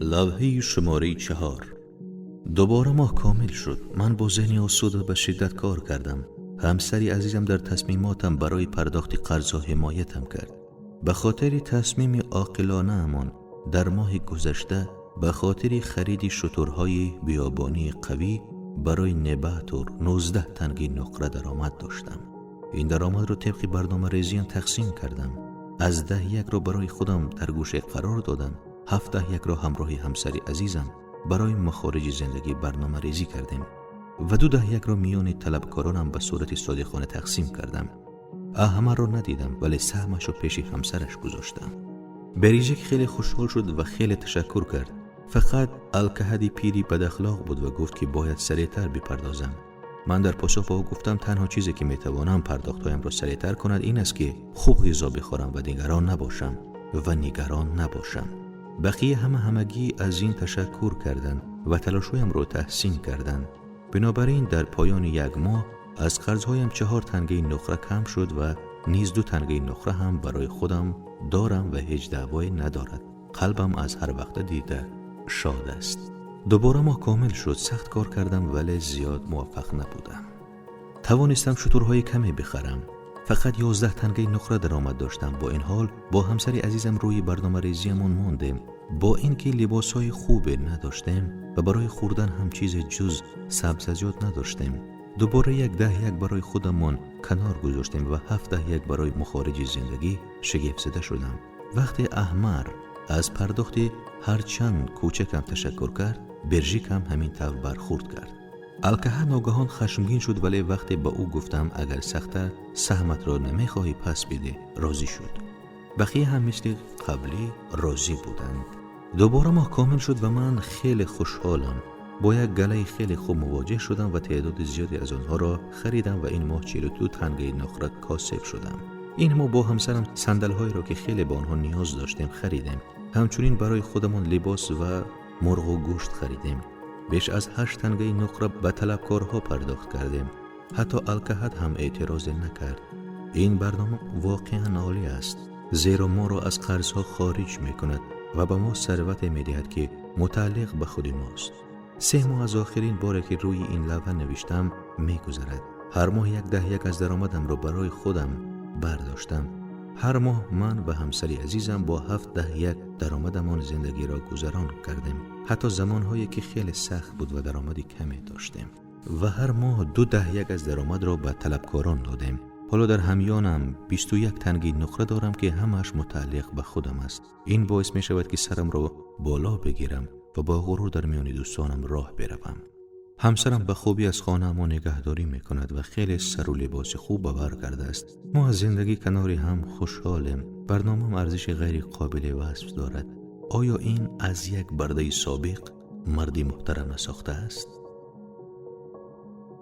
لوحه شماره 4. دوباره ماه کامل شد. من با ذهنی آسوده به شدت کار کردم. همسری عزیزم در تصمیماتم برای پرداخت قرضها حمایتم کرد. به خاطر تصمیم عاقلانه امان در ماه گذشته به خاطر خرید شترهای بیابانی قوی برای نباتور 19 تنگی نقره درآمد داشتم. این درآمد را طبق برنامه ریزیم تقسیم کردم. از 10 را برای خودم در گوشه قرار دادم. 7 را همراه همسری عزیزم برای مخارج زندگی برنامه ریزی کردیم و 2 را میان طلبکارانم به صورت صادقانه تقسیم کردم. همه را ندیدم ولی سهمش رو پیش همسرش گذاشتم. بریژک خیلی خوشحال شد و خیلی تشکر کرد. فقط الکهدی پیری بد اخلاق بود و گفت که باید سریعتر بپردازم. من در پاسخ به او گفتم تنها چیزی که میتوانم پرداختهایم را سریعتر کند این است که خوب غذا بخورم و نگران نباشم. بقیه همگی از این تشکر کردند و تلاشهایم را تحسین کردند. بنابراین در پایان 1 ماه از قرضهایم 4 تنگه نقره کم شد و نیز 2 تنگه نقره هم برای خودم دارم و هیچ دعوایی ندارد. قلبم از هر وقت دیده شاد است. دوباره ماه کامل شد. سخت کار کردم ولی زیاد موفق نبودم. توانستم شترهای کمی بخرم. فقط 11 تنگه نقره درآمد داشتم. با این حال با همسری عزیزم روی برنامه ریزیمون ماندیم. با اینکه لباسهای خوبی نداشتیم و برای خوردن هم چیز جز سبزیجات نداشتیم. دوباره 10 برای خودمان کنار گذاشتیم و 7 برای مخارج زندگی شگفت زده شدم. وقتی احمر از پرداخت هرچند کوچکم تشکر کرد، بریژک هم همین طور برخورد کرد. الکه ناگهان خشمگین شد ولی وقتی با او گفتم اگر سخته سهمت را نمیخواهی پس بده راضی شد. بقیه هم مثل قبلی راضی بودند. دوباره ماه کامل شد و من خیلی خوشحالم. با یک گله خیلی خوب مواجه شدم و تعداد زیادی از آنها را خریدم و این ماه 42 تنگه نقره کاسب شدم. این ماه با همسرم صندل‌هایی را که خیلی به آنها نیاز داشتیم خریدیم. همچنین برای خودمان لباس و مرغ و گوشت خریدیم. بیش از 8 تنگه نقره به طلبکارها پرداخت کردیم. حتی الکهد هم اعتراض نکرد. این برنامه واقعا عالی است، زیرا ما را از قرضها خارج میکند و به ما ثروت میدهد که متعلق به خود ماست. 3 ماه از آخرین باری که روی این لوحه نوشتم میگذرد. هر ماه 10 از درآمدم را برای خودم برداشتم. هر ماه من و همسری عزیزم با 7 درآمدمان زندگی را گذران کردیم. حتی زمانهایی که خیلی سخت بود و درآمدی کمی داشتیم. و هر ماه 2 از درآمد را به طلبکاران دادیم. حالا در همیانم 21 تنگه نقره دارم که همش متعلق به خودم است. این باعث می شود که سرم را بالا بگیرم و با غرور در میان دوستانم راه بروم. همسرم به خوبی از خانه ما نگهداری می کند و خیلی سر و لباس خوب باور کرده است. ما از زندگی کناری هم خوشحالیم. برنامه‌ام ارزش غیر قابل وصف دارد. آیا این از یک برده سابق مردی محترم نساخته است؟